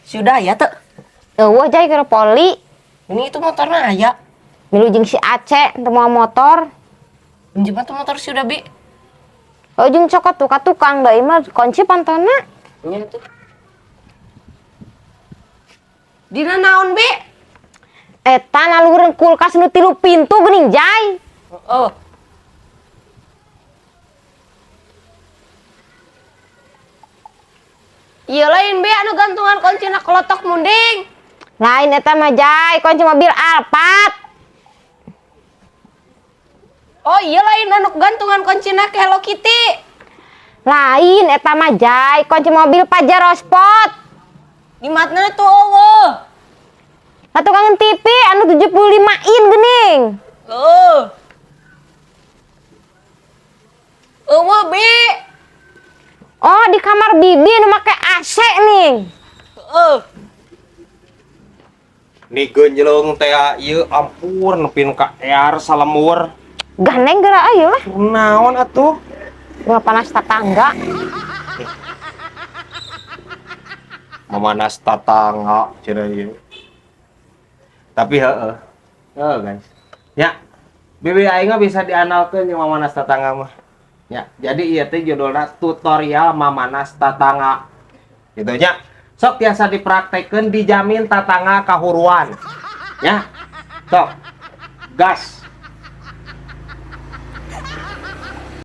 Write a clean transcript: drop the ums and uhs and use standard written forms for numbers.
Sudah ya tuh. Eueuh jai kira poli. Ini itu motornya aya. Milu jeung si Aceh teu moal motor. Pinjam tuh motor sudah bi. Oh jeung cokot tuh ka tukang deui mah kunci pantona. Nya tuh. Dina naon bi? Eta naluhureun kulkas nu 3 pintu geuning jai. Oh. Iya lain be anu gantungan kunci na kelotok munding. Lain eta mah jai kunci mobil Alphard. Oh iya lain anu gantungan kunci na ke Hello Kitty. Lain eta mah jai kunci mobil Pajero Sport. Di matna tuh eueuh. Tukang TV anu 75 in geuning. Eueuh bi. Oh di kamar bibi nu make AC nih. Nih genjelong teh ieu ampun nepin ka ear salemur. Gandeng geura ayeuna lah. Naon atuh? Gua panas tetangga. Mamanas tatangga cenah ieu. Tapi heeh. Heeh guys. Ya. Bibi aing mah bisa dianalkeun jeung mamanas tatangga mah. Ya, jadi ieu teh judulna tutorial mamanas tatangga. Gitu nya. Sok tiasa dipraktekeun dijamin tatangga kahuruan. Ya. Sok. Gas.